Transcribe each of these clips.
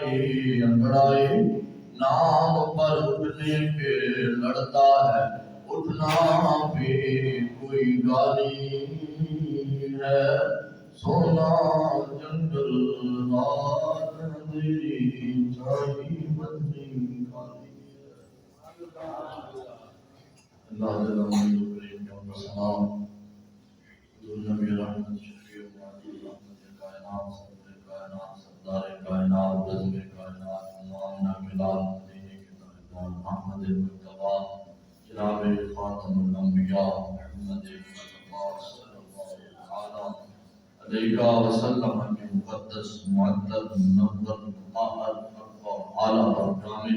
انگڑائی نام پر اٹھنے پہ لڑتا ہے، اٹھنا بھی کوئی گالی ہے، سونا جنگل رات اندھیری چاہی بندی کالی ہے۔ اللہ جل مجدہ کریم کا سلام حضور نبی رحمت شفیع معطل رحمت کائنات صدر کائنات سردار کائنات رضو کائنات مولانا بلال مدینہ کے تاجدار محمد المجتبی جناب خاتم الانبیاء محمد مصطفی صلی اللہ علیہ وسلم کے مقدس معطر منور مطہر اعلیٰ برگامی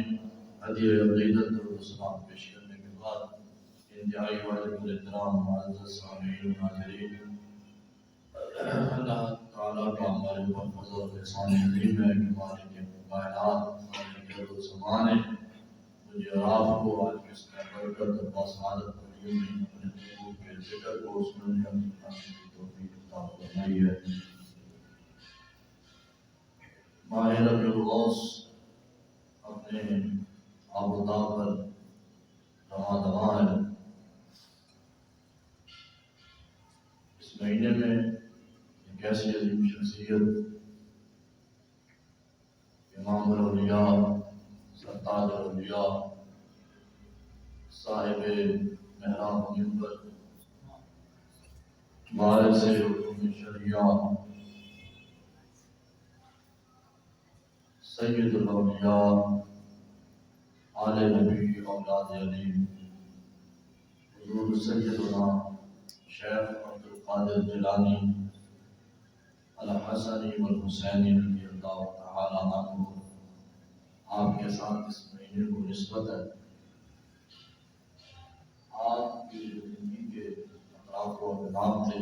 ہدیہ عقیدت و اسلام پیش کرنے کے بعد انتہائی واجب الاحترام معزز سامعین و ناظرین، اللہ تعالیٰ کا ہمارے اوپر فضل و احسان عظیم ہے کہ مالک کائنات مالک ارض و زمان ہے مجھے اور آپ کو آج کی اس برکت اور باسعادت میں اپنے حقوق کے ذکر کو سننے اور سنانے کی توفیق عطا فرمائی ہے۔ ماہ ربیع الاوس اپنے آبدا پر رواں ہے۔ اس مہینے میں ایک ایسی عظیم شخصیت امام الاولیاء سرتاج الاولیاء صاحب محراب منبر وارث علوم شریعہ سید الاولیاء آل نبی اولاد علی حضور سیدنا شیخ عبدالقادر جیلانی الحسنی والحسینی رضی اللہ تعالی عنہ آپ کے ساتھ اس مہینے کو نسبت ہے۔ آپ کی زندگی کے اطراف و اقدام تھے،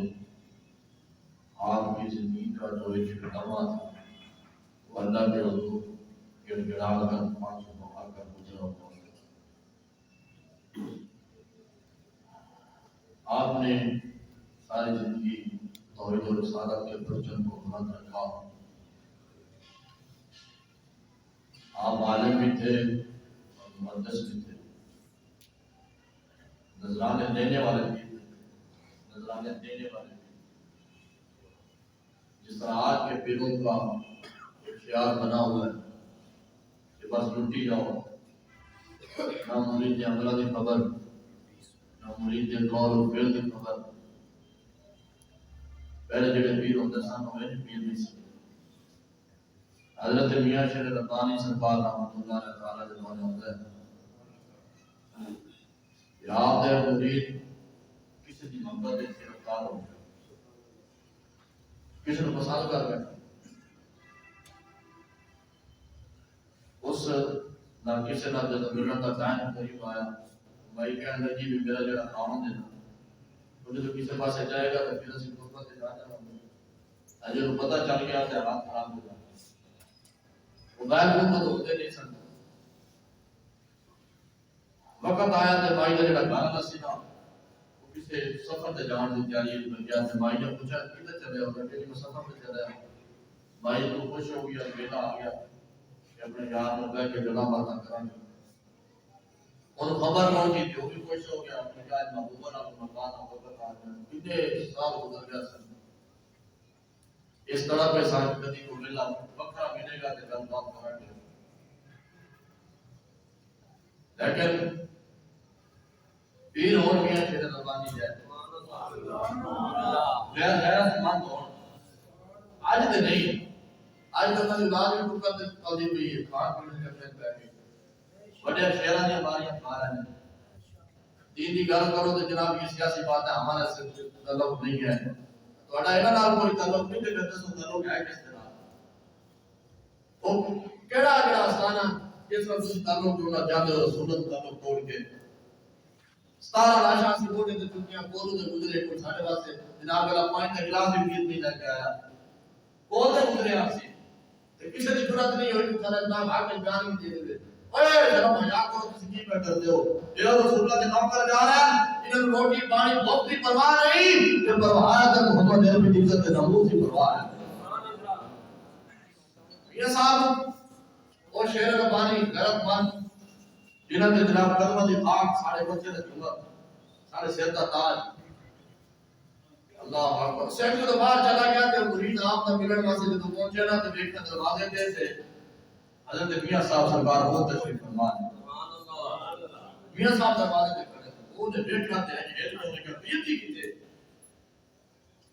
آپ کی زندگی کا جو ایک لمحہ تھا وہ اللہ کے حضور گر گڑا کر 500 بہا کر گزرا ہوا۔ آپ نے ساری زندگی توحید و رسالت کے پرچم کو بلند رکھا۔ آپ عالم بھی تھے اور محدث بھی تھے، نذرانے دینے والے بھی تھے، نذرانے دینے والے بھی تھے۔ جس طرح آج کے پیروں کا ایک خیال بنا ہوا ہے کہ بس لٹی جاؤ، نہ مرید عملہ کی خبر، نہ مرید قول و فعل کی خبر۔ پہلے جڑے پیر ہوتے سن وہ پیر نہیں سی۔ حضرت میاں شیر ربانی سرکار رحمۃ اللہ تعالی کے زمانے ہوتا ہے کہ آپ دے مرید کسی کی محبت سے گرفتار ہو گیا، کسی کو پسند کر گیا، اس نہ کسی نہ جب ملن کا ٹائم قریب آیا، بھائی کہنے لگی بھی میرا جڑا خاون ہے مجھے تو کسی پاس جائے گا تو پھر اسی غربت سے جا جانا اجے کو پتہ چل گیا تو حالات خراب ہو جائے۔ موبائل فون تو ہوتے نہیں سن۔ وقت آیا تو بھائی کا جڑا گھر نہ سی نا وہ کسی سفر تے جان دی تیاری میں گیا تو بھائی نے پوچھا کدھر چلے ہو؟ کہ میں سفر پہ چلا ہوں۔ بھائی تو خوش ہو گیا، بیٹا آ گیا کہ اپنے یار میں بیٹھ کے گلا باتاں کریں گے۔ اور خبر پہنچی تھی، وہ بھی خوش ہو گیا کہ آج محبوبہ نہ مکان ہو وقت آ گیا۔ کتنے سال گزر گیا سن، اس طرح پہ صاحب کدی کو ملا وقت ملے گا تو گل بات کریں گے۔ لیکن پیر اور میاں شیر ربانی جائے غیر غیرت مند ہو آج تو نہیں، آج تو کبھی بعد میں کچھ کرتے قضی ہوئی ہے کھان پینے کے پھر پہ بڑے شیران نے ہماری ہمارا ہے دین کی گل کرو تو جناب یہ سیاسی بات ہے، ہمارا سے تعلق نہیں ہے۔ تھوڑا اینا نال کوئی تعلق نہیں تے دسو تعلق ہے کس طرح؟ وہ کیڑا جڑا آستانہ جس وقت تسی تعلق جوڑنا چاہتے ہو سنت تعلق توڑ کے 17 لاشاں سی موٹے تے چکیاں کولو تے گزرے کوئی ساڈے واسطے جناب والا پانی کا گلاس بھی پیت نہیں لے کے آیا، کول تے گزرے آپ سے تے کسی دی ضرورت نہیں ہوئی کہ سارا جناب آ کے جان بھی دے دے۔ اوئے جناب حیا کرو تسی کی پہ کرتے ہو؟ اے رسول اللہ کے نوکر جا رہے ہیں، انہوں روٹی پانی بہت بھی پرواہ نہیں کہ پرواہ ہے تو محمد عربی عزت ناموس کی پرواہ ہے۔ یہ صاحب وہ شیر ربانی غیرت مند جنہوں نے جناب قدمہ دی خاک ساڑھے بچے نے جمعہ ساڑھے سیدہ تاج اللہ اکبر سیٹ جو باہر چلا گیا کہ مرید آپ نے ملن واسطے جو پہنچے نا تو دیکھنا دروازے دے سے حضرت میاں صاحب سرکار بہت تشریف فرما میاں صاحب دروازے دے کھڑے وہ نے بیٹھ کرتے ہیں یہ تو نے کہ پیر کی کیتے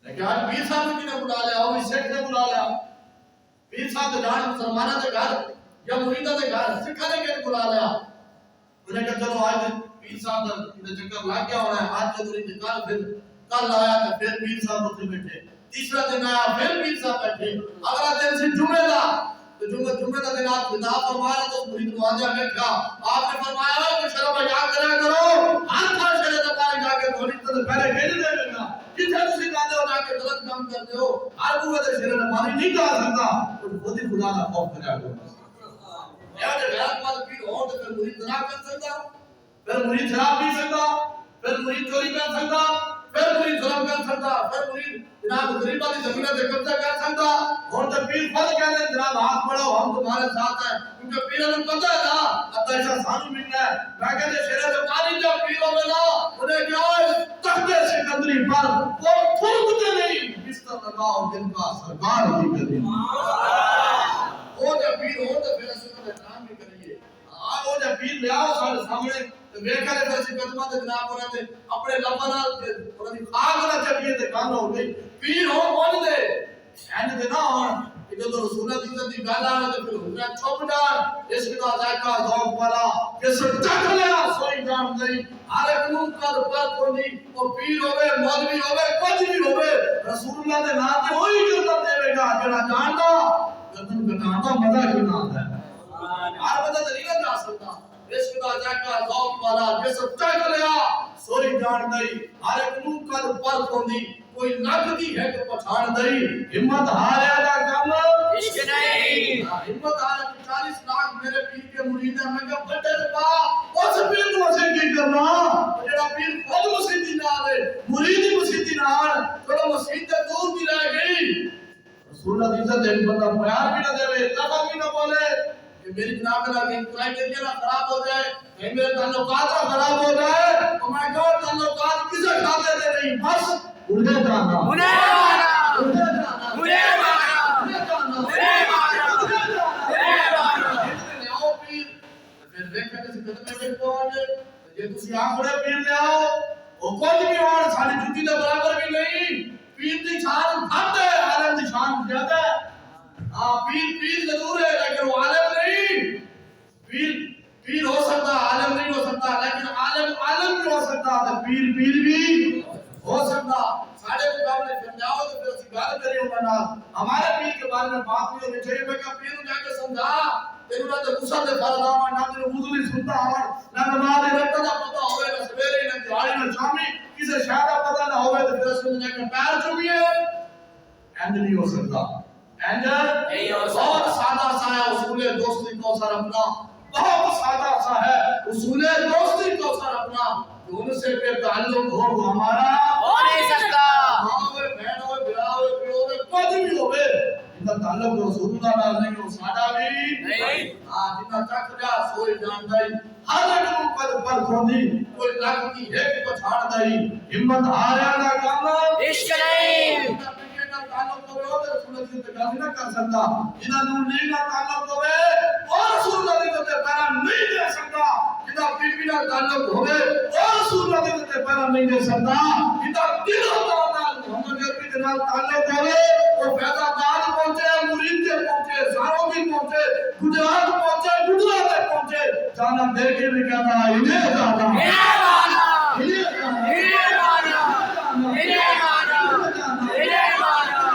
لیکن آج پیر صاحب نے بلا لیا وہ سیٹ نے بلا لیا پیر صاحب نے جان مسلمانوں کے گھر یا مریدوں کے گھر سکھانے کے بلا لیا انہیں کہا چلو آج پیر صاحب کا چکر لگ گیا ہونا ہے آج جو انتقال پھر کل آیا تو پھر پیر صاحب اتنے بیٹھے تیسرا دن آیا پھر پیر صاحب بیٹھے اگلا دن سے جمعہ دا تو جمعہ دا دن آپ خطاب فرمایا تو مرید نوازہ بیٹھا آپ نے فرمایا کہ شرم یاد کرا کرو ہر تھا شرع دبارے جا کے تھوڑی تو پہلے بھیج دے گا جتنے تسی جاتے ہو جا کے غلط کام کرتے ہو ہر کوئی تو شرع دبارے نہیں کہا سکتا تو خود ہی خدا کا خوف کرا کرو یہ جو غیرت مند پیر ہو تو پھر مرید نہ کر سکتا پھر مرید شراب پی سکتا پھر مرید چوری کر سکتا پھر مرید ظلم کر سکتا پھر مرید جناب غریبہ کی زمینہ سے قبضہ کر سکتا اور تو پیر خود کہتے ہیں جناب ہاتھ بڑھاؤ ہم تمہارے ساتھ ہیں کیونکہ پیروں نے پتہ ہے نا اب ایسا سانو ملنا ہے میں کہتے شیرے سے پانی جا پیروں میں نا انہیں کیا ہے تختے سکندری پر وہ تھوکتے نہیں بستر لگاؤ جن کا سرکار ہی کریں وہ جب پیر ہو تو پھر اسے کا احترام بھی کریے وہ جب پیر لے آؤ سارے سامنے ویکھا نے تے قدمہ تے جناب انہاں تے اپنے لباں نال انہاں دی خاک نال چڑھیے تے گل ہو گئی پیر ہو پہنچ دے اینج دے نہ ہون کہ جدوں رسول دی عزت دی گل آوے تے پھر ہن چھپ جان اس دا ذائقہ ذوق والا کہ سب چکھ لیا سوئی جان نہیں ہر ایک نوں کر پر کوئی او پیر ہوے مولوی ہوے کچھ بھی ہوے رسول اللہ دے نام تے وہی کرتا دے گا جڑا جاندا گردن کٹانا مزہ کیوں نہ آتا ہے ہر بندہ دلیل نہ سکتا اس خدا جاکا ذوق والا جس چک لیا سوئی جان نہیں ہر ایک نوں کر پر کوئی کوئی نک دی ہے کہ پہچان نہیں ہمت ہاریا دا کم عشق نہیں ہمت ہاریا 40 لاکھ میرے پیر کے مرید ہیں میں کہ بڑے با اس پیر کو اسے کی کرنا جڑا پیر خود مسیدی نہ آوے مرید مسیدی نہ آن چلو مسجد تے دور بھی رہ گئی رسول اللہ دی عزت ایک بندہ پیار بھی نہ دے لفظ بھی نہ بولے کہ میری جناب کا کہ قرآن کے لیے نہ خراب ہو جائے کہیں میرے تعلقات خراب ہو جائے تو میں کہوں تعلقات کسے کھاتے دے نہیں بس انہیں جانا انہیں مانا انہیں جانا انہیں مانا انہیں جانا انہیں مانا انہیں مانا لے آؤ پیر پھر دیکھیں کہ قدمے میں پہنچے یہ تسی آنکھڑے پیر لے آؤ وہ کچھ بھی ہونے ساری جھوٹی دے برابر بھی نہیں پیر دی شان گھٹ ہے عالم دی شان زیادہ ہے پیر ضرور ہے لیکن وہ عالم نہیں پیر ہو سکتا عالم نہیں ہو سکتا لیکن عالم بھی ہو سکتا تو پیر بھی ہو سکتا ساڑھے مقابلے سمجھاؤ تو پھر اسی گال کری ہوگا نا ہمارے پیر کے بارے میں بات نہیں ہونی چاہیے میں کہا پیر جا کے سمجھا تیرو نہ تو غسل دے فرض آما نہ تیرو وضو نہیں سنتا آما نہ نماز رکھتا نہ پتہ ہوئے نہ سویرے نہ دیہاڑی نہ شامی کسے شاید پتہ نہ ہوئے تو پھر سمجھا کہ پیر چومیے اینج نہیں ہو سکتا بہت سادہ سا ہے اصول دوستی کوثر اپنا بہت سادہ سا ہے اصول دوستی کوثر اپنا ان سے پہ تعلق ہو وہ ہمارا ہو نہیں سکتا ماں ہوئے بہن ہوئے بھرا ہوئے پیو ہوئے کچھ بھی ہوئے جنہا تعلق رسول اللہ نال نہیں ہو سادہ بھی نہیں جنہا چک جا سوئی جان دائی ہر ایک پر پر کھوندی کوئی لگتی ہے کہ پچھاڑ دائی ہمت ہاریا نہ کام عشق نہیں تعلق ہوئے ہو تو رسول اللہ سے تکاسی نہ کر سکتا جنہا نور نہیں نہ تعلق ہوئے اور رسول اللہ سے پیرا نہیں دے سکتا جنہا بی نہ تعلق ہوئے اور رسول اللہ سے پیرا نہیں دے سکتا جنہا دل ہوتا محمد عربی جنال تعلق ہوئے وہ فیض آباد پہنچے مرید کے پہنچے زاروں بھی پہنچے گجرات پہنچے گجرات پہنچے جانا دے کے بھی کہتا ہے انہیں جانا انہیں مانا انہیں مانا انہیں مانا انہیں مانا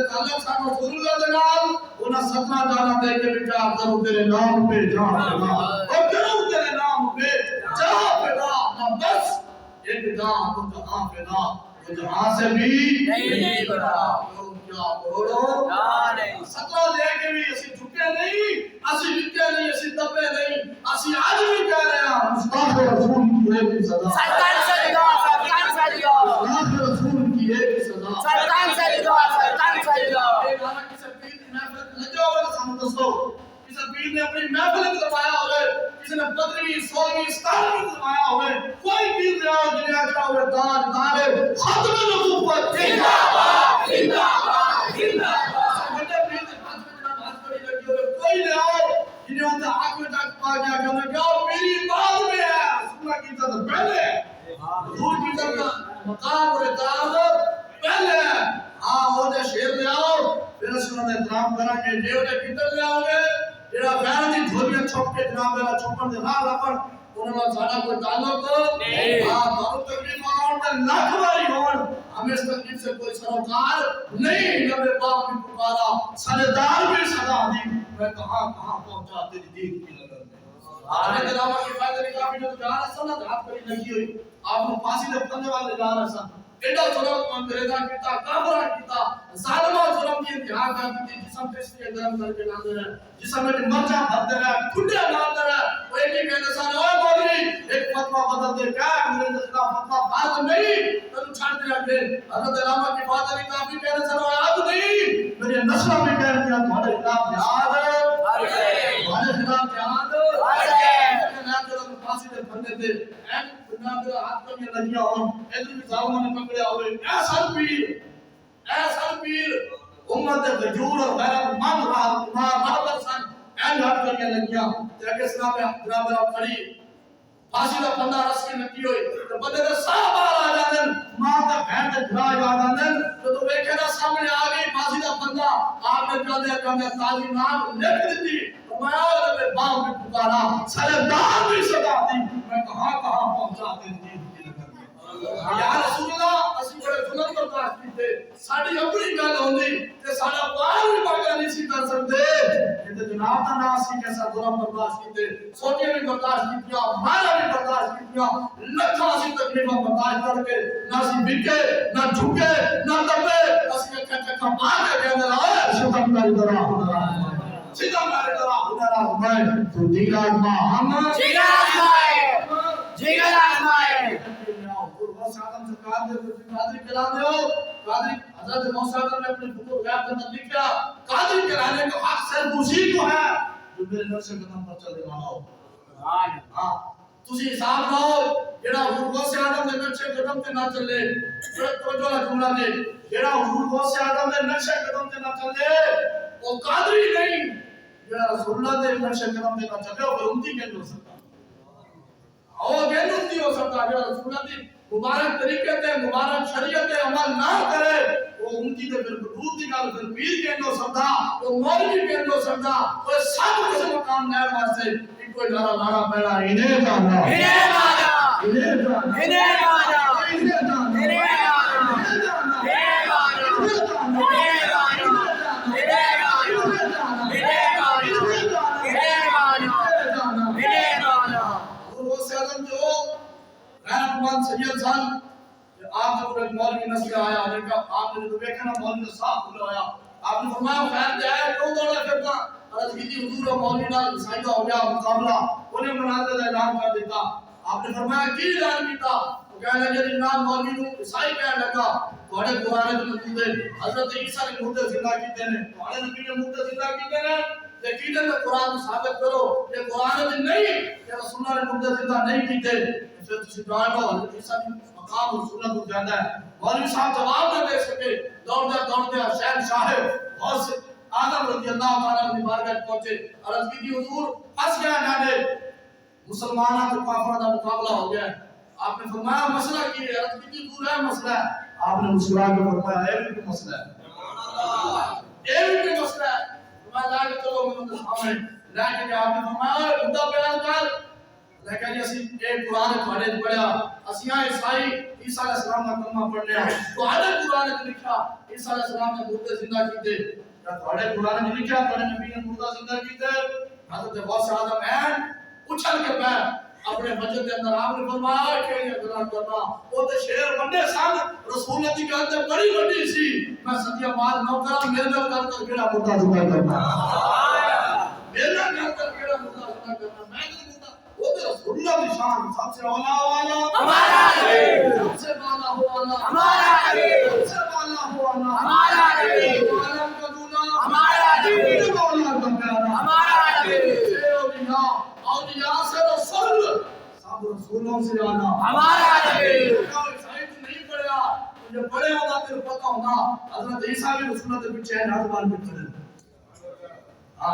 تعلق سانو رسول اللہ دے نال انہاں 17 جانا دے کے بچا کرو تیرے نام پہ جا فدا اور کرو تیرے نام پہ جا فدا بس ایک جا تو جہاں فدا وہ جہاں سے بھی نہیں بڑا کیا کروڑو 17 دے کے بھی اسی جھکے نہیں اسی لکھے نہیں اسی دبے نہیں اسی آج بھی کہہ رہے ہیں مصطفی رسول کی ہے صدا 17 صدیوں پیر نے اپنی محفل کروایا ہوئے کسی نے 15ویں 16ویں 17ویں کروایا ہوئے کوئی پیر دے آؤ جنہیں آجا ہوئے تاجدار ختم نبوت زندہ باد زندہ باد زندہ باد بڑے پیر دے ہاتھ میں جناب ہاتھ کھڑی لگی ہوئے کوئی لے آؤ جنہیں ہوتا حق میں تک پا گیا کہ انہیں کہا میری بعد میں ہے سنہ کی عزت پہلے حضور کی عزت مقام اور اطاعت پہلے ہاں وہ دے شیر لے آؤ پھر اس انہوں نے احترام کرا کہ جے انہیں کتر لے آؤ گے جیڑا غیر دی جھولیاں چھپ کے جناب میرا چھپن دے راہ لپن انہوں نے ساڑھا کوئی تعلق نہیں ہاں مارو تکلیف آن دے لاکھ باری ہون ہمیں اس تکلیف سے کوئی سروکار نہیں جب باپ بھی پکارا سردار بھی صدا دی میں کہاں پہنچا تیری دین کی نظر میں آنے دلاما کی فائدہ نہیں کافی جو جا رہا سا نا ہاتھ کری لگی ہوئی آپ نے پاسی دے پندے والے جا رہا سا ایڈا ظلم انگریزا کیتا کافرہ کیتا ظالمہ ظلم کی انتہا کر دی جسم پہ اس لیے گرم کر کے لاندے رہے جسم میں مرچہ بھرتے رہے کھڈے لاندے رہے وہ ایک ہی کہتے سانے اوہ مولوی ایک فتوہ بدل دے کیا انگریز خلاف فتوہ بات نہیں تم چھاڑ دیا کہ حضرت علامہ کی بات علی کافی کہنے سانے آیات نہیں میرے نسلہ میں کہہ دیا تمہارے خلاف جہاد تمہارے خلاف جہاد پاسی دے پھندے تھے این بنا میرا ہاتھ کر یہ لگیا ہوں ادھر بھی ظالموں نے پکڑے ہوئے اے سر پیر امت غیور اور غیرت مند محبت سن این ہاتھ کر یہ لگیا تیرے کے سنا میں جناب میرا کھڑی پاسی دا پندہ رس کی نکی ہوئی تو بندے دے صاحب آ جاندن ماں دا بہن دے بھرا یاد آندن تو ویکھے نا سامنے آ گئی پاسی دا پندہ آپ نے کہندے تازی نام لکھ دیتی میں آئے باپ میں پکارا سردار بھی صدا دی میں کہاں پہنچا دین کی نظر میں یا رسول اللہ اسی بڑے ظلم برداشت کیتے ساڑی اپنی گل ہوندی کہ ساڑا پار بھی پاگا نہیں سی کر سکتے کہ جناب دا ناس کی کیسا ظلم برداشت کیتے سوٹی بھی برداشت کیتیا مارا بھی برداشت کیتیا لکھا سی تکلیفہ برداشت کر کے نہ سی بکے نہ جھکے نہ دبے اسی کھا مار کے کہنے لائے شکم کری درہ سیدھا میرے طرح خدا رازمائے تو دیگر آزمائے ہم جیگر آزمائے موسیٰ آدم سے قادری کلا دے ہو قادری حضرت موسیٰ آدم نے اپنے خطور غیب کے تطلیق کیا قادری کلانے کا حق صرف اسی کو ہے جو میرے نفس قدم پر چل دے مانا ہو تسی حساب نہ ہو جیڑا حضور موسیٰ آدم نے نقش قدم کے نہ چلے توجہ نہ جملہ دے جیڑا حضور موسیٰ آدم نے نقش قدم کے نہ چلے وہ قادری نہیں جیڑا رسول اللہ دے نقش قدم کے نہ چلے وہ امتی کہنے ہو سکتا اور کہنے امتی ہو سکتا جیڑا رسول اللہ دی مبارک طریقے تے مبارک شریعت تے عمل نہ کرے وہ امتی دے پھر بدود دی گل پھر پیر کہنے ہو سکتا وہ مولوی کہنے ہو سکتا وہ سب کسی مقام نیر واسطے ان کوئی ڈارا لانا پیڑا انہیں جانا انہیں جانا انہیں جانا انہیں جانا انہیں جانا انہیں سید صاحب آپ نے ایک مولوی نسل آیا آپ نے تو دیکھا نا مولوی صاحب کھلا آیا آپ نے فرمایا خیر دے آئے کیوں دوڑا پھرتا عرض کی تھی حضور و مولوی نال عیسائی کا ہو گیا مقابلہ انہیں مناظر کا اعلان کر دیتا آپ نے فرمایا کی اعلان کیتا وہ کہنے لگے جناب مولوی نو عیسائی کہنے لگا تھوڑے قرآن میں موجود ہے حضرت عیسیٰ نے مردے زندہ کیتے ہیں تھوڑے نبی نے مردے زندہ کیتے ہیں لیکن قرآن کو ثابت کرو یہ قرآن میں نہیں کہ رسول اللہ نے مردے زندہ نہیں کیتے پھر تسی جانو حضرت عیسیٰ کی مقام اور سنت کو زیادہ ہے مولوی صاحب جواب نہ دے سکے دوڑتے شہنشاہ غوث آدم رضی اللہ تعالیٰ عنہ بارگاہ پہنچے عرض کی تھی حضور پھنس گیا جانے مسلمانوں کو کافروں کا مقابلہ ہو گیا آپ نے فرمایا مسئلہ کی ہے عرض کی تھی دور ہے مسئلہ ہے آپ نے مسکرا کے فرمایا اے بھی مسئلہ ہے اے بھی مسئلہ ہے فرمایا لا کے چلو میں ان سامنے لا کے آپ نے فرمایا خدا بیان کر لیکن اسی ایک قرآن پڑھے پڑھا اسیاں عیسائی عیسیٰ علیہ السلام کا کلمہ پڑھنے ہیں تو ہر قرآن نے لکھا عیسیٰ علیہ السلام نے مردے زندہ کیتے یا تھوڑے قرآن نے لکھا تھوڑے نبی نے مردہ زندہ کیتے حضرت غوث آدم ہیں اچھل کے پیر اپنے مسجد کے اندر آپ نے فرمایا کہ یہ گناہ کرنا وہ تے شیر بندے سن رسول اللہ کی کہتے بڑی بڑی سی میں صدیہ بعد نوکرہ میرے کر کر کیڑا مردہ زندہ کرنا میرے کر کر کیڑا مردہ زندہ کرنا میں وہ تو رسول اللہ کی شان سب سے اولا والا ہمارا ہے سب سے بالا والا ہمارا ہے سب سے بالا والا ہمارا ہے عالم کا دولا ہمارا نبی مولا کا پیارا ہمارا نبی اولیاء سے رسول سب رسولوں سے آنا ہمارا نبی عیسائی تو نہیں پڑھا یہ بڑے ہوتا تیرے پتہ ہونا حضرت عیسیٰ بھی رسولوں کے پیچھے ہے ہاتھ بال بھی کھڑے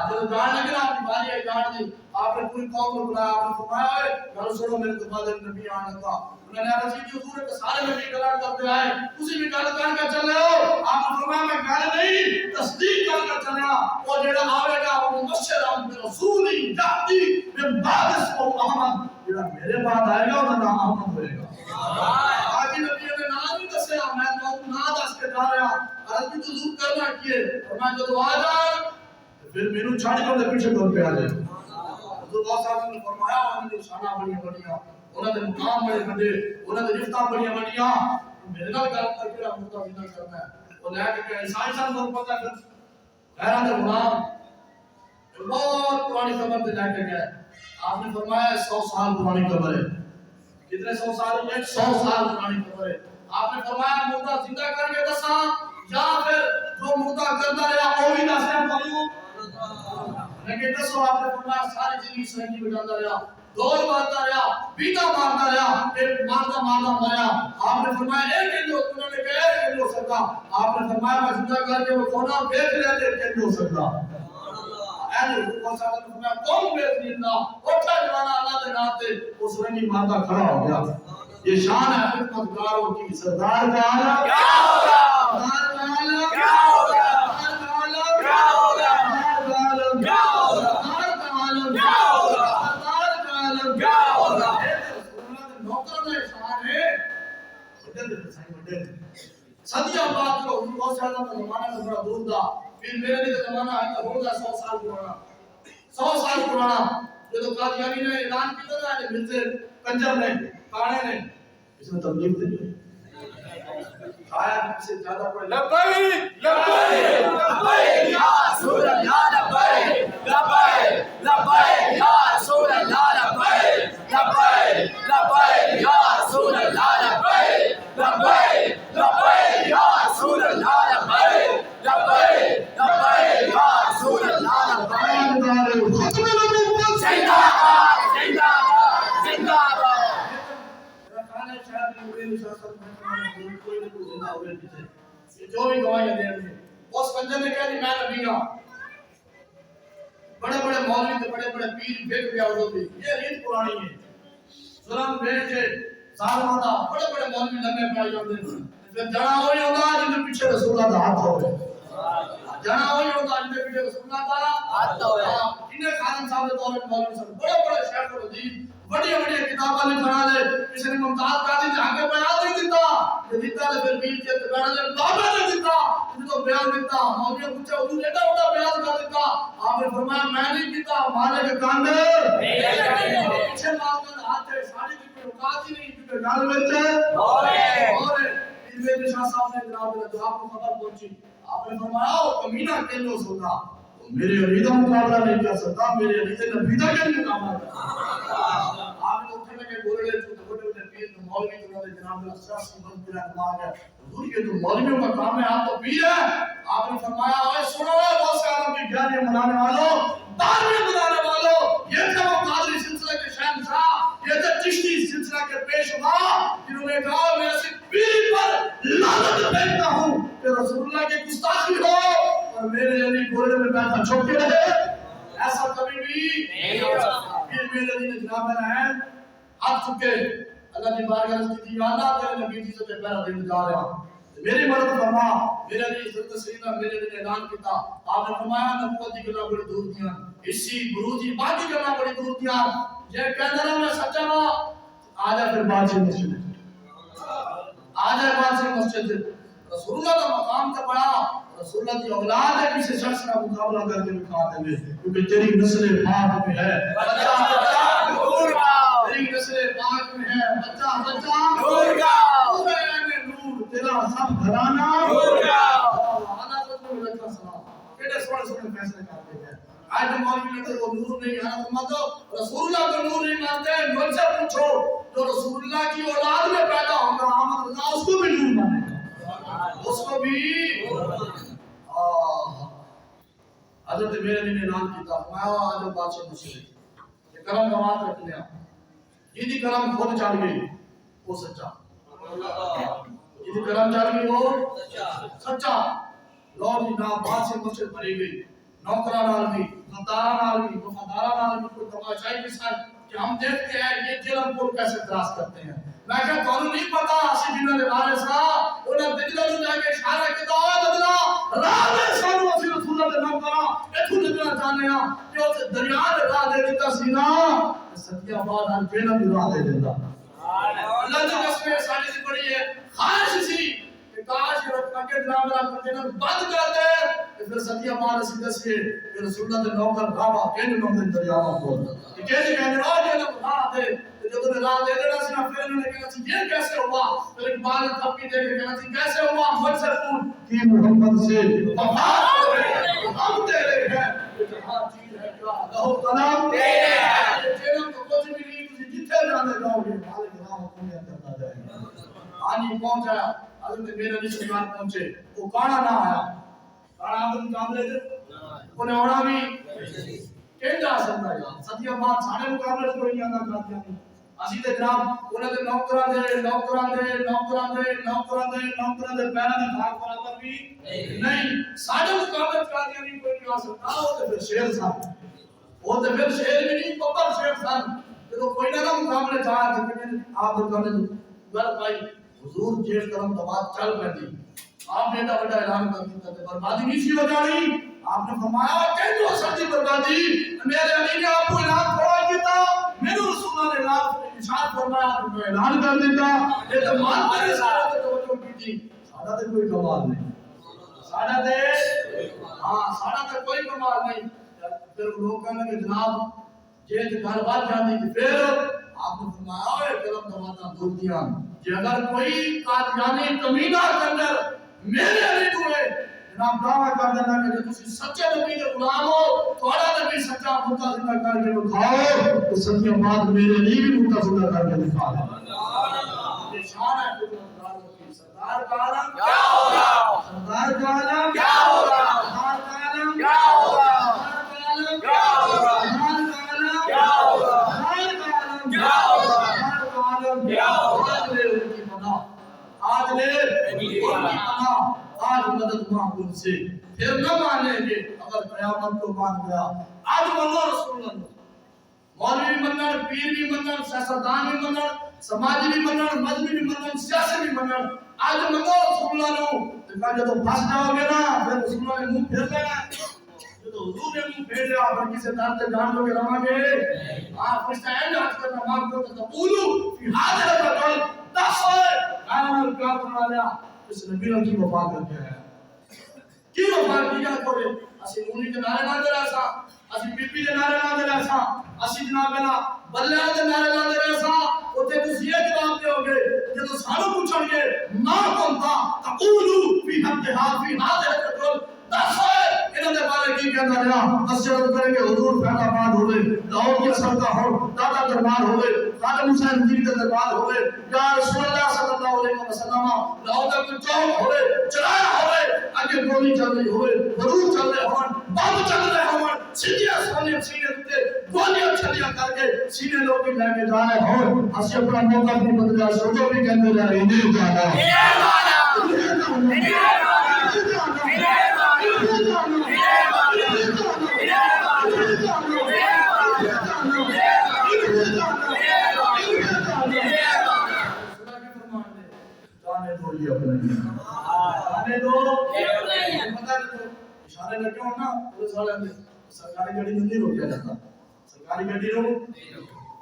جب جان لگے نا آپ کی باری ہے جان دی آپ نے پوری قوم کو بلایا آپ نے فرمایا ہے گھر سنو میرے تو بعد نبی آنے کا انہوں نے عرض کی حضور کے سارے نبی کلام کرتے آئے اسی بھی گل کر چل رہے ہو آپ نے فرمایا میں گل نہیں تصدیق کر چل رہا وہ جڑا آوے گا وہ مبشر رسولی جاتی من بعد اسمہ احمد جڑا میرے بعد آئے گا انہوں نام احمد ہوئے گا آگے نبی نے نام نہیں دسیا میں تو نام دس کے جا رہا عرض کی حضور کرنا کیے فرمایا جو آ جائے پھر میرے چھاڑ کر پیچھے دور پہ آ جائے حضور اللہ صاحب نے فرمایا انہوں نے شانہ بڑی بڑیاں انہوں نے مقام بڑے بڑے انہوں نے رفتہ بڑی بڑیاں میرے نال گل کر کے مردہ زندہ کرنا ہے وہ لے کے عیسائی صاحب کو پتہ ہے غیران دے غلام بہت پرانی قبر پہ لے کے گئے آپ نے فرمایا 100 سال پرانی قبر ہے کتنے 100 سال ہے 100 سال پرانی قبر ہے آپ نے فرمایا مردہ زندہ کر کے دساں یا پھر جو مردہ کرتا رہا وہ بھی دسے پڑھیو لیکن دسو آپ نے فرمایا ساری زندگی سنگی بجاتا رہا دور مارتا رہا بیٹا مارتا رہا ایک مارتا مریا آپ نے فرمایا ایک ہندو انہوں نے کہا ایک ہندو ہو سکتا آپ نے فرمایا میں زندہ کر کے وہ سونا بیچ لیتے ایک ہندو ہو سکتا اہل حقوق صاحب نے فرمایا کون بیچ لیتا اٹھا جوانا اللہ دے ناتے اس رنگی مارتا کھڑا ہو گیا یہ شان ہے خدمت گاروں کی سردار کا عالم کیا ہوگا سردار کا عالم کیا ہوگا سردار کا عالم کیا ہوگا سردار کا عالم کیا ہوگا سردار کا عالم کیا ہوگا سردار کا عالم نوکر میں شان ہے صدیہ بات کرو حضور بہت سالہ کا زمانہ میں بڑا دور تھا پھر میرے لیے زمانہ آئے تھا ہو گیا 100 سال پرانا 100 سال پرانا جو تو قادیانی نے اعلان کیا تھا کہ مرزے کنجر نے کانے نے اس نے تبلیغ دی شاید سے زیادہ پڑے لبیک لبیک لبیک یا رسول اللہ لبیک لبیک لبیک یا رسول اللہ لبیک لبیک لبیک یا رسول اللہ لبیک لبیک لبیک یا رسول اللہ لبیک لبیک لبیک یا رسول اللہ لبیک ختم نبوت زندہ باد زندہ باد زندہ باد کھانے شاید میں میرے ساتھ کوئی نہ کوئی زندہ ہوئے پیچھے جو بھی گواہیاں دے رہے ہیں اس کنجر نے کہا کہ میں نبی ہوں بڑے بڑے مولوی تے بڑے بڑے پیر بیٹھ گیا ہوتے یہ ریت پرانی ہے ظلم بیٹھ کے ظالماں دا بڑے بڑے مولوی لمبے پائی جاندے پھر جنا ہوئی ہوندا جن دے پیچھے رسول اللہ دا ہاتھ ہوئے جنا ہوئی ہوندا جن دے پیچھے رسول اللہ دا ہاتھ ہوئے انہیں خانم صاحب دے دور میں مولوی صاحب بڑے بڑے شیخ الحدیث بڑی بڑی کتاباں لکھنا دے کسی نے ممتاز قاضی نے آگے بیان نہیں دیتا یہ دیتا ہے پھر بیچ کے بیان نے بابا نے دیتا یہ تو بیان دیتا مولوی نے پوچھا حضور ایڈا بڑا بیان کر دیتا آپ نے فرمایا میں نہیں دیتا مالے کے کاندے پیچھے مال کر ہاتھ ہے ساری کی کوئی اوقات ہی نہیں کیونکہ گل وچ اور میرے شاہ صاحب نے جناب نے جو آپ کو خبر پہنچی آپ نے فرمایا او کمینہ کیلو سودا میرے علی کا مقابلہ نہیں کر سکتا میرے علی سے نبی کا کیا مقابلہ کر آپ نے اٹھنے کے بولے تو بڑے بڑے پیر تو مولوی تو جناب نے سیاسی بند کیا دماغ ہے حضور یہ تو مولویوں کا کام ہے آپ تو پیر ہے آپ نے فرمایا اے سنو بہت سے عالم کی گیاری منانے والوں دعوی منانے والوں یہ تھے وہ قادری سلسلے کے شہنشاہ یہ تھے چشتی سلسلہ کے پیشوا جنہوں نے کہا میں ایسی پیری پر لعنت پھینکتا ہوں کہ رسول اللہ کی گستاخی ہو اور میرے علی گھوڑے میں بیٹھا چھوکے رہے ایسا کبھی بھی نہیں ہو سکتا پھر میرے علی نے جناب ہے ہاتھ چکے اللہ کی بارگاہ میں کی اللہ تیرے نبی کی سے پہلا دن جا رہا میری مدد فرما میرے علی عزت سیدنا میرے علی نے اعلان کیتا آپ نے فرمایا نبوت کی گلاں بڑی دور دیاں اسی بروجی باقی گلاں بڑی دور دیاں یہ کہندا رہا میں سچا ہوں آ جا پھر بات سے مسجد آ جا بات سے مسجد رسول اللہ کا مقام کا بڑا رسول اللہ کی اولاد ہے کسی شخص کا مقابلہ کر کے دکھا دیں گے کیونکہ تیری نسل پاک میں ہے بچہ نور گاؤں تیری نسل پاک میں ہے بچہ نور گاؤں نور تیرا سب گھرانہ نور گاؤں آنا رسول اللہ کا سلام کیڑے سوڑے سوڑے فیصلے کرتے ہیں آج مولوی نے تو وہ نور نہیں آنا فرماتا رسول اللہ کا نور نہیں مانتے مجھ سے پوچھو جو رسول اللہ کی اولاد میں پیدا ہوگا احمد رضا اس کو بھی نور مانے گا اس کو بھی حضرت میرے نے اعلان کیتا میں آج بادشاہ مسلم یہ کرم دمات رکھ لیا جیدی کرم خود چڑھ گئی وہ سچا جیدی کرم چڑھ گئی وہ سچا لوگ جی نام بادشاہ مسجد بھری گئی نوکران نال بھی غداران نال بھی وفاداران نال بھی کوئی تماشائی کے ساتھ کہ ہم دیکھتے ہیں یہ جرم پور کیسے کراس کرتے ہیں میں کہا تو نہیں پتا اسی جنہوں نے بارے سا انہیں دجلہ نو جا کے اشارہ کیتا ہے دجلہ راہ دے سانو اسی رسول اللہ نام کرا ایتھوں نکلنا چاہنے ہیں کہ اس دریا دے راہ دے دیتا سینا ستیہ بعد ہم جنم بھی راہ دے دیتا اللہ جو قسم ساڑی سے بڑی ہے خواہش سی کہ کاش یہ اگے جناب میرا جنم بند کر دے پھر ستیہ بعد اسی دسیے کہ رسول اللہ دے نوکر بابا کہنے نوکر دریا کو کہ کہنے کہنے راہ جنم راہ دے جب انہیں راہ دے دینا سی پھر انہوں نے کہنا سی یہ کیسے ہوا پھر اقبال نے تھپکی دے کے کہنا سی کیسے ہوا مجھ سے پوچھ کہ محمد سے وفا ہم تیرے ہیں یہ جہاں چیز ہے کیا لہو کلام تیرے ہیں جنم تو کچھ بھی نہیں تجھے جتھے جانے جاؤ گے مالک رام اپنے کرتا جائے گا آنی پہنچایا حضرت میرے علی سرکار پہنچے وہ کانا نہ آیا کانا آدم مقابلے تھے انہیں اوڑا بھی کہیں جا سکتا ہے ستیہ بات ساڑھے مقابلے سے کوئی نہیں آنا کرتی ہیں اسی دے جناب انہیں دے نوکران دے پیرہ دے بھاگ برابر بھی نہیں ساڑھے مقابلے چاہتی ہیں کوئی نہیں آ سکتا وہ تے پھر شیر تھا وہ تے پھر شیر بھی نہیں پپر شیر تھا تو کوئی نہ مقابلے چاہتے ہیں آپ بکانے گل پائی حضور جیش کرم دبات چل پہنی آپ نے ایڈا بڑا اعلان کر دیتا تھے بربادی نہیں سی ہو جانی آپ نے فرمایا کہیں جو سکتی بربادی میرے علی نے آپ کو اعلان تھوڑا کیتا میرے رسول اللہ نے اعلان اشارت فرمایا تو میں اعلان کر دیتا یہ تو مان پر اشارت توجہ کی تھی ساڑھا تے کوئی کمال نہیں ساڑھا تے کوئی کمال نہیں پھر لوگ کہنے کہ جناب جیت گھر بات جانے کی پھر آپ نے فرمایا اے کرم دماتا دور دیا کہ اگر کوئی قادیانی کمینہ کندر میرے علی دوئے جناب دعویٰ کر دینا کہ جو تسی سچے نبی کے غلام ہو توڑا نبی سچا مدہ زندہ کر کے دکھاؤ تو سچے بات میرے علی بھی مدہ زندہ کر کے دکھا دے یہ شان ہے خدمتگاروں کی سردار کا عالم کیا ہوگا سردار کا عالم کیا ہوگا سردار کا عالم کیا ہوگا سردار کا عالم کیا ہوگا سردار کا عالم کیا ہوگا سردار کا عالم کیا ہوگا آج لے ان کی پناہ آج لے ان کی پناہ آج مدد معقول سے پھر نہ مانیں گے اگر قیامت کو مان گیا آج منو رسول اللہ مولوی بھی منن پیر بھی منن سیاستدان بھی منن سماجی بھی منن مذہبی بھی منن سیاسی بھی منن آج منو رسول اللہ نو جب پھنس جاؤ گے نا پھر رسول اللہ نے منہ پھیر لینا جب حضور نے منہ پھیر لیا پھر کسی دار سے جان لو گے رواں گے آپ فرشتہ اینڈ آج کرنا مانگ دو تو تقولو فی حاضر الرجل دس ہوئے کائنات کیا کرنا لیا اس نبی کی وفا کر کے ہے کی وفا کیا کرے اسی مونی کے نعرے نہ دے رہا اسی پی پی کے نعرے نہ دے رہا اسی جناب نا بلے کے نعرے نہ دے رہا اوتے تسی یہ جواب دے ہوگے جے تو سانو پوچھن گے ما کونتا تقولو فی حد فی حاضر الرجل دس ہوئے انہوں نے بارے کی کہنا رہا مسجد کرے کہ حضور فیض آباد ہوئے لاہور کی اثر کا ہو دادا دربار ہوئے خادم حسین مدینی کا دربار ہوئے یا رسول اللہ صلی اللہ علیہ وسلم لاہور کا کوئی چوک ہوئے چرایا ہوئے آگے گولی چل رہی ہوئے ضرور چل رہے ہون بم چل رہے ہون سیدھے سونے سینے تے گولیاں چلیاں کر کے سینے لوگ بھی لے کے جا رہے ہون اسی اپنا موقع بھی بدلا سوچو بھی کہتے رہے انہیں جانا اشارے لگے ہوں نا پولیس والے نے سرکاری گاڑی نہیں روکیا جاتا سرکاری گاڑی رو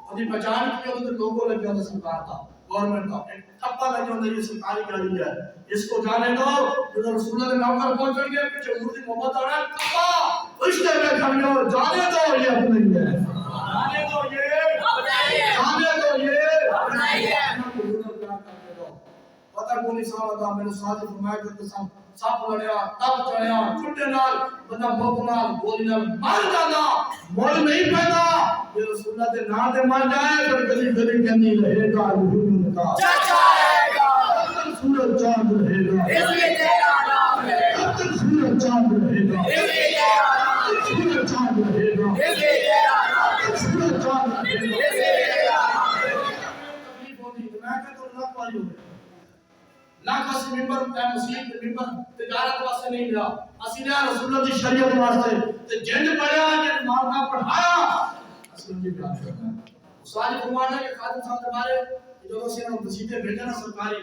اپنی پہچان کی ہوتی لوگوں لگے ہوتا سرکار کا گورنمنٹ کا ایک ٹھپا لگے ہوتا یہ سرکاری گاڑی ہے اس کو جانے دو جو رسول اللہ کے نام پر پہنچیں گے پیچھے مردی محمد آ رہا ہے ٹھپا رشتے میں کھڑے ہو جانے دو یہ اپنے ہی ہے جانے دو یہ جانے دو یہ اپنے ہی ہے پتہ کو نہیں سامتا میں نے ساتھ فرمایا کرتے سب لڑیا تب چڑھیا چھٹے نال بندہ بھوک نال گولی نال مر جانا مول نہیں پیدا یہ رسول اللہ دے نام تے مر جائے پر گلی گلی کہنی رہے گا حضور کا چچائے گا سورج چاند رہے گا اس لیے تیرا نام ہے سورج چاند رہے گا اس لیے تیرا نام ہے نہ کسی ممبر تے مسجد تے ممبر تجارت واسطے نہیں لیا اسی نے رسول اللہ دی شریعت واسطے تے جنج پڑھیا جن مارنا پڑھایا اسی نے بیان کرنا استاد فرمانا کہ خادم صاحب کے بارے جو اسی نے مسجد بھیجا نا سرکاری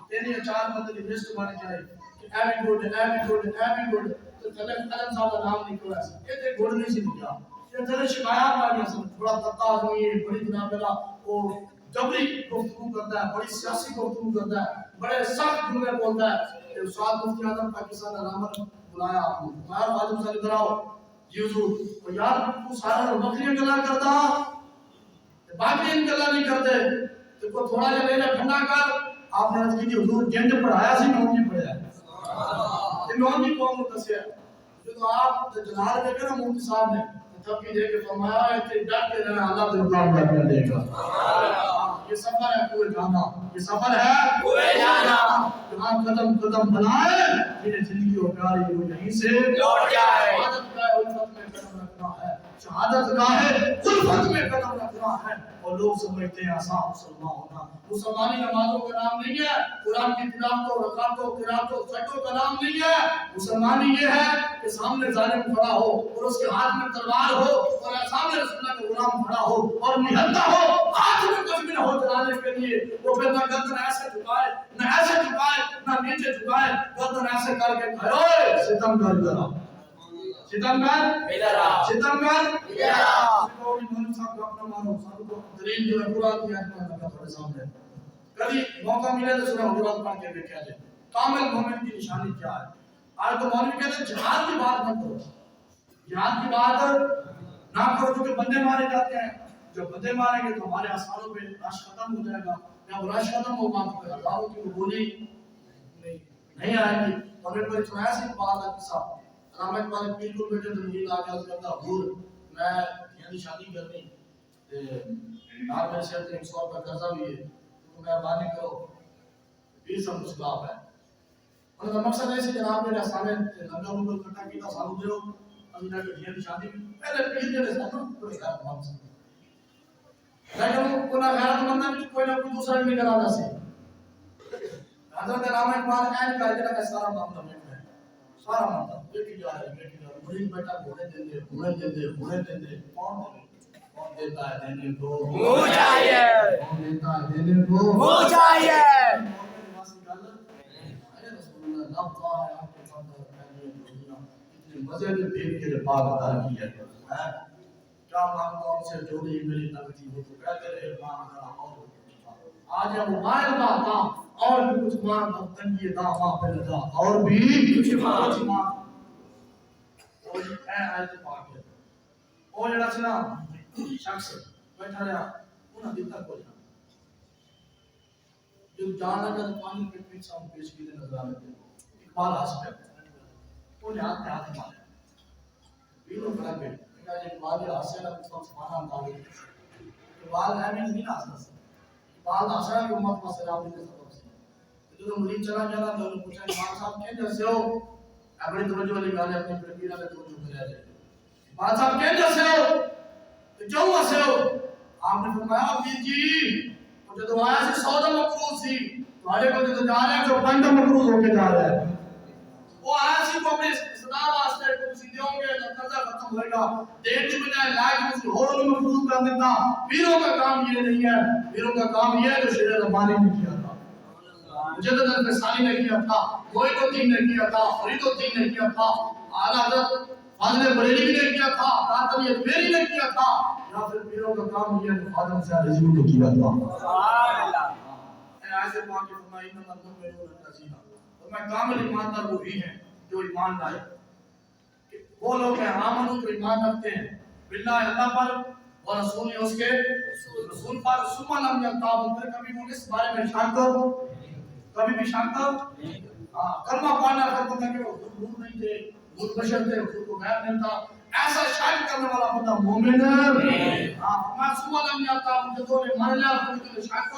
تیری چار بندے دی لسٹ بن جائے کہ ایوی گڈ تو خادم صاحب کا نام نہیں کھولا اے تے گڈ نہیں سی لکھا یہ تے شکایات آ گئی سن تھوڑا تتا ہوئی بڑی جناب دا او جبری گفتگو کرتا ہے بڑی سیاسی گفتگو کرتا ہے بڑے سخت جملے بولتا ہے کہ استاد مفتی اعظم پاکستان علامت بلایا آپ کو میں خادم صاحب ادھر آؤ جی حضور تو یار تو سارا بکریاں گلا کرتا باقی ان گلا نہیں کرتے تو کو تھوڑا جا میرا ٹھنڈا کر آپ نے عرض کی کہ حضور جنج پڑھایا سی نون جی پڑھایا یہ نون جی قوم کو دسیا جو آپ جلال دے کے نا مفتی صاحب نے تب بھی دے کے فرمایا ہے کہ ڈٹ کے رہنا اللہ تیرے کام کرنے دے گا یہ سفر ہے کوئے جانا یہ سفر ہے کوئے جانا جہاں قدم قدم بنائے جنہیں زندگی ہو پیاری وہ یہیں سے لوٹ جائے شہادت گاہ الفت میں قدم رکھنا ہے اور لوگ سمجھتے ہیں آسان مسلمان ہونا مسلمانی نمازوں کا نام نہیں ہے قرآن کی تلاوتوں رکعتوں قراتوں سجدوں کا نام نہیں ہے مسلمانی یہ ہے کہ سامنے ظالم کھڑا ہو اور اس کے ہاتھ میں تلوار ہو اور سامنے رسول اللہ کا غلام کھڑا ہو اور نہتا ہو ہاتھ میں کچھ بھی نہ ہو چلانے کے لیے وہ پھر نہ گردن ایسے جھکائے نہ ایسے جھکائے نہ نیچے جھکائے گردن ایسے کر کے کہے اوئے ستم کر ذرا ستم کر کوئی مولانا صاحب کا اپنا مانو سب کو دلیل جو ہے قرآن کی آیت میں لگا تھوڑے سامنے کبھی موقع ملے تو سورہ حجرات پڑھ کے دیکھا جائے کامل مومن کی نشانی کیا ہے آج تو مولوی کہتے ہیں جہاد کی بات مت کرو جہاد کی بات نہ کرو کیونکہ بندے مارے جاتے ہیں جب بندے ماریں گے تو ہمارے آسانوں پہ رش ختم ہو جائے گا جب رش ختم ہوگا تو ہزاروں کی گولی نہیں آئے گی اور میرے پر ایک ایسی بات ہے قصہ علامہ اقبال بالکل بیٹے تو مجھے آ گیا کرتا حضور میں یعنی شادی کرنی آپ میرے سے 100 روپے قرضہ بھی ہے تو مہربانی کرو 20 سال مسلاف ہے ان کا مقصد ہے کہ جناب میرے سامنے لگا ہوا اکٹھا کیتا سالو دیو ابھی تک یہ شادی پہلے پیر کے ساتھ کوئی کام نہیں سکتا لیکن کوئی غیرت مند نہیں کوئی نہ کوئی دوسرا نہیں کرانا سی حضرت علامہ اقبال عین کا اجرا کا سارا معاملہ میں ہے سارا معاملہ دیکھ جا رہا ہے مرید بیٹا گھوڑے دے دے کون دیتا ہے دینے کو مجاہد کون دیتا ہے دینے کو مجاہد مزے میں پھر کے پاک عطا کی ہے کیا مانگتا ہوں سے جو نہیں میری نبی وہ تو کہتے رہے مانگ رہا اور آج ہے موبائل کا کام اور بھی کچھ مانگ تنگی دام وہاں پہ لگا اور بھی کچھ مانگ اور اے آیت پاک ہے وہ جڑا سی نا شخص بیٹھا رہا انہاں دیتا کوئی نہ جو جانا کا پانی کے پیچھے ہم پیش کی نظر آ رہے اقبال ہنس پہ وہ یاد پہ ہاتھ مارے بیرو کھڑا کے کہا جی اقبال یہ ہنسے نا کچھ وقت سمانا ہم داوے اقبال ہے میں نہیں ہنسنا سا اقبال ہنسا ہے کہ امت میں سلام دیتے سبب سے جو مرید چلا گیا نا تو انہوں نے پوچھا امام صاحب کہیں جیسے ہو اپنی توجہ والی گانے اپنی پرپیرہ میں توجہ میں رہ جائے امام صاحب کہیں جیسے ہو تو کیوں ہنسے ہو آپ نے فرمایا پیر جی مجھے تو آیا سے 100 مقروض سی تمہارے کو تو جا رہے ہیں جو 5 مقروض ہو کے جا رہے ہیں وہ آیا سی کو اپنے صدا واسطے کو کسی دیوں گے تو قرضہ ختم ہوئے گا دین کی بجائے لائق کسی اور میں مقروض کر دیتا پیروں کا کام یہ نہیں ہے پیروں کا کام یہ ہے جو شیخ ربانی نے کیا تھا مجدد الفسانی نے کیا تھا معین الدین نے کیا تھا فرید الدین نے کیا تھا اعلی حضرت فاضل بریلوی نے کیا تھا قاسم میری نے کیا تھا یا پھر پیروں کا کام یہ ہے خادم سے رضی نے کیا تھا سبحان اللہ اے ایسے پاک فرمایا انما المؤمنون الذین اور میں کامل ایماندار وہی ہیں جو ایمان لائے وہ لوگ ہیں آمنو جو ایمان رکھتے ہیں باللہ اللہ پر اور رسول اس کے رسول پر ثم لم يرتابوا پھر کبھی وہ اس بارے میں شک کبھی بھی شک کلمہ پڑھنا ختم کر کے وہ خود نہیں تھے خود بشر تھے خود کو غیر نہیں تھا ایسا شک کرنے والا بندہ مومن ہے میں ثم لم يرتابوا جو نے مان لیا پھر شک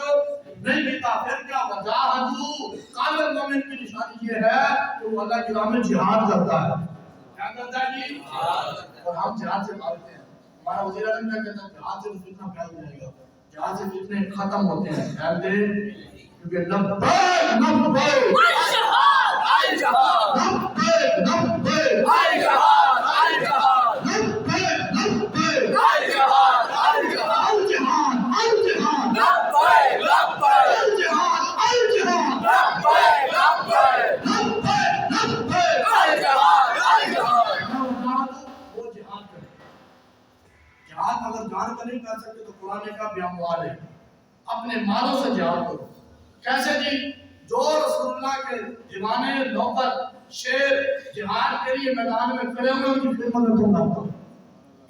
نہیں کیتا پھر کیا وجاہدوا کامل مومن کی نشانی یہ ہے کہ وہ اللہ کی راہ میں جہاد کرتا ہے کیا کرتا ہے جی اور ہم جہاد سے بھاگتے ہیں ہمارا وزیر اعظم کیا کہتا ہے جہاد سے فتنہ پھیل جائے گا جہاد سے فتنے ختم ہوتے ہیں پھیلتے کیونکہ لبیک لبیک الجہاد الجہاد لبیک لبیک الجہاد الجہاد لبیک لبیک الجہاد الجہاد الجہاد الجہاد لبیک لبیک الجہاد الجہاد لبیک لبیک لبیک لبیک الجہاد الجہاد وہ جہاد کرے. جہاد اگر جان کا نہیں کر سکتے تو قرآن کا بھی اموال ہے. اپنے مالوں سے جہاد کرو. کیسے جی؟ جو رسول اللہ کے دیوانے نوکر شیر جہاد کے لیے میدان میں کھڑے ہوئے ان کی خدمت میں تم لگتا ہو.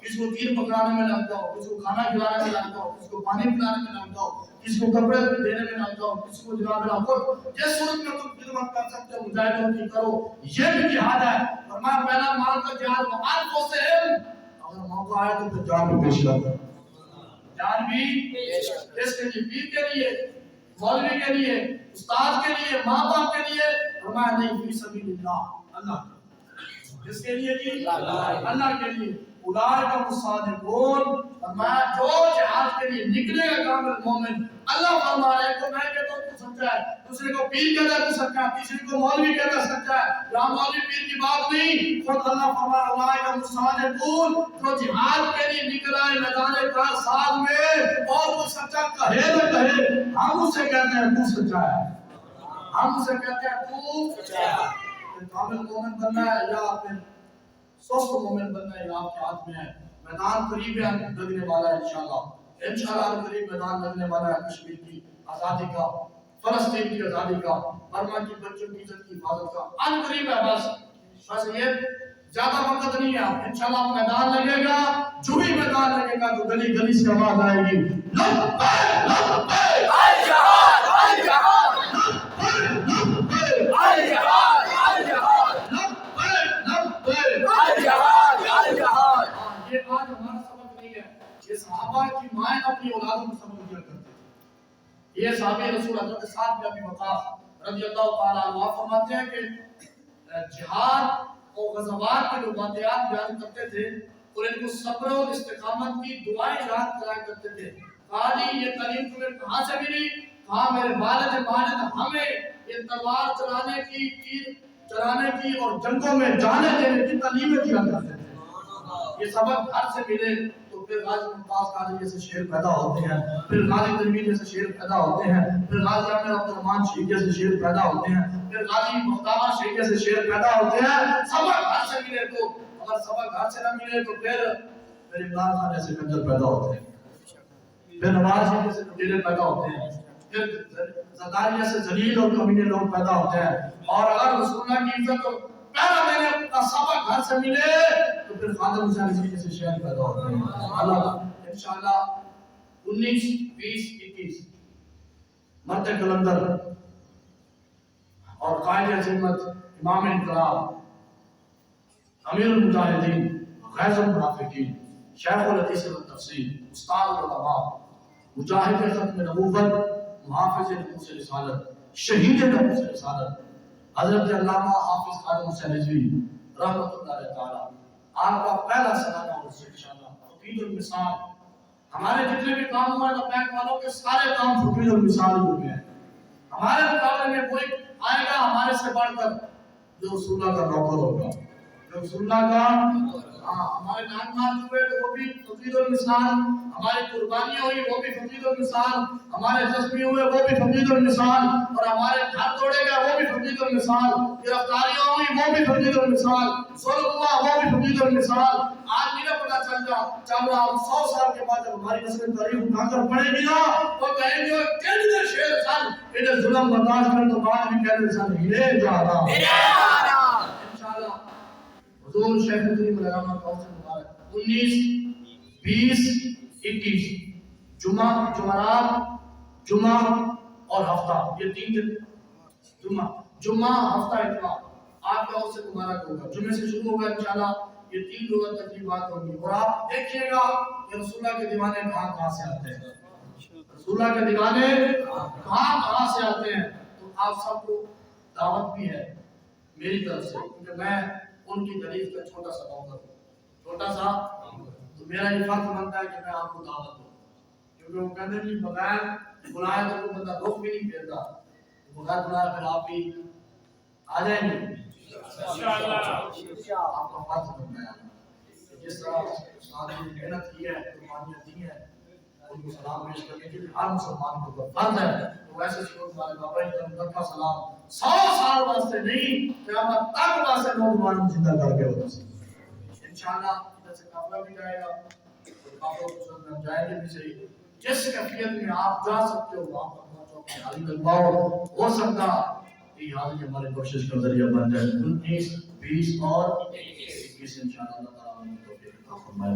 کسی کو تیر پکڑانے میں لگتا ہو, کسی کو کھانا کھلانے میں لگتا ہو, کسی کو پانی پلانے میں لگتا ہو, کسی کو کپڑے دینے میں لگتا ہو, کسی کو جناب لگتا ہو. جس صورت میں تم خدمت کر سکتے ہو مجاہدوں کی کرو. یہ بھی جہاد ہے. فرمایا پہلا مال کا جہاد وعلقوں سے اگر موقع آئے تو پھر جان بھی پیش کر. جان بھی اس کے لیے پیر کے لیے, مولوی کے لیے, استاد کے لیے, ماں باپ کے لیے. فرمایا نہیں فی سبیل اللہ, اللہ کس کے لیے جی؟ اللہ کے لیے. اولئک هم الصادقون. فرمایا جو جہاد کے لیے نکلے گا کامل مومن, اللہ فرما رہا ہے تو میں کہتا ہوں تو سچا ہے, دوسرے کو پیر کہتا ہے تو سچا ہے, تیسرے کو مولوی کہتا ہے سچا ہے. یہاں مولوی پیر کی بات نہیں, خود اللہ فرما رہا ہے اولئک هم الصادقون. جو جہاد کے لیے نکلا ہے میدان کارساز میں اور وہ سچا کہے نہ کہے, ہم اسے کہتے ہیں تو سچا ہے, ہم اسے کہتے ہیں تو سچا ہے. کامل مومن بننا ہے یا پھر سوست مومن بننا ہے, آپ کے ہاتھ میں ہے. میدان قریب ہے لگنے والا ہے انشاءاللہ. انشاءاللہ قریب میدان لگنے والا ہے کشمیر کی آزادی کا, فلسطین کی آزادی کا, برما کی بچوں کی عزت کی حفاظت کا. ان قریب ہے بس یہ زیادہ وقت نہیں ہے. انشاءاللہ میدان لگے گا, جو بھی میدان لگے گا تو گلی گلی سے آواز آئے گی لبیک لبیک الجہاد الجہاد لبیک الجہاد الجہاد لبیک لبیک. الجہاد الجہاد. یہ آج ہمارا سبق نہیں ہے, یہ صحابہ کی مائیں اپنی اولادوں کو سبق دیا کرتے تھے. یہ صحابہ رسول حضرت سعد بن ابی وقاص رضی اللہ تعالیٰ عنہ فرماتے ہیں کہ جہاد اور غزوات کے جو واقعات بیان کرتے تھے اور ان کو صبر اور استقامت کی دعائیں یاد کرایا کرتے تھے. کہا جی یہ تعلیم تمہیں کہاں سے ملی؟ کہا میرے والد ماجد ہمیں یہ تلوار چلانے کی, تیر چلانے کی اور جنگوں میں جانے دینے کی تعلیمیں دیا کرتے تھے. یہ سبق گھر سے ملے تو پھر غازی ممتاز قادری جیسے شیر پیدا ہوتے ہیں, پھر غازی تنویر جیسے شیر پیدا ہوتے ہیں, پھر غازی عامر عبدالرحمن شیخ جیسے شیر پیدا ہوتے ہیں, پھر غازی مختار شیخ جیسے شیر پیدا ہوتے ہیں. سبق گھر سے ملے تو, اگر سبق گھر سے نہ ملے تو پھر عمران خان جیسے کنجر پیدا ہوتے ہیں, پھر نواز شریف جیسے کنجر پیدا ہوتے ہیں, پھر زرداری جیسے ذلیل اور کمینے لوگ پیدا ہوتے ہیں. اور اگر رسول اللہ کی عزت کو پہلا میرے کا سبق گھر سے ملے تو پھر خادم حسین رضوی جیسے شہر پیدا ہوتے ہیں. اللہ انشاءاللہ 19 20 21 مرد کلندر اور قائد عظمت امام انقلاب امیر المجاہدین غیظ المنافقین شیخ الحدیث والتفسیر استاد العلماء مجاہد ختم نبوت محافظ ناموس رسالت شہید ناموس رسالت حضرت علامہ حافظ خادم حسین رضوی رحمۃ اللہ تعالی, آپ کا پہلا سالانہ عرس انشاءاللہ فقید المثال. ہمارے جتنے بھی کام ہوئے لبیک والوں کے سارے کام فقید المثال ہوئے ہیں. ہمارے مقابلے میں کوئی آئے گا ہمارے سے بڑھ کر جو رسول اللہ کا نوکر ہوگا, جو رسول اللہ کا ہمارے نام مار ہوئے تو وہ بھی فقید المثال, ہماری قربانیاں ہوئی وہ بھی فقید المثال, ہمارے زخمی ہوئے وہ بھی فقید المثال, اور ہمارے ہاتھ توڑے گئے وہ بھی فقید المثال, گرفتاریاں ہوئی وہ بھی فقید المثال, ظلم ہوا وہ بھی فقید المثال. آج نہیں پتہ چل رہا 100 سال کے بعد جب ہماری نسل تاریخ اٹھا کر پڑھے گی نا تو کہیں گے کہنے شیر سن انہیں ظلم برداشت کر تو بعد بھی کہنے سن ہلے جانا انشاءاللہ. حضور شیخ کریم علیہ السلام کا مبارک 19 20 21 جمعرات جمعہ اور ہفتہ, یہ 3 دن جمعہ ہفتہ اتوار آپ کا اس سے مبارک ہوگا. جمعے سے شروع ہوگا انشاءاللہ, یہ 3 روزہ تقریبات ہوگی. اور آپ دیکھیے گا کہ رسول اللہ کے دیوانے کہاں سے آتے ہیں, رسول اللہ کے دیوانے کہاں سے آتے ہیں. تو آپ سب کو دعوت بھی ہے میری طرف سے, کیونکہ میں ان کی تعریف کا چھوٹا سا نوکر ہوں, چھوٹا سا, تو میرا یہ فرض بنتا ہے کہ میں آپ کو دعوت دوں, کیونکہ وہ کہتے ہیں بغیر بلائے تو کوئی بندہ رخ بھی نہیں پھیرتا. بغیر بلائے پھر آپ بھی آ جائیں گے انشاءاللہ آپ کا فرض بنتا ہے جس طرح استاد نے محنت کی ہے قربانیاں دی ہیں ان کو سلام پیش کرنے کے لیے ہر مسلمان کو فرض ہے تو ویسے شروع ہمارے بابا جی کا مبارک سلام 100 سال واسطے نہیں قیامت تک واسطے نوجوان زندہ کر کے ہوتا ہے انشاءاللہ ادھر سے قافلہ بھی جائے گا قافلہ کو ہم جائیں گے بھی صحیح جس کیفیت میں آپ جا سکتے ہو وہاں پر پہنچو کہ حالی دلواؤ ہو سکتا یہ حالی ہماری کوشش کا ذریعہ بن جائے 19 20 اور 21 انشاءاللہ اللہ تعالیٰ ہمیں توفیق عطا فرمائے.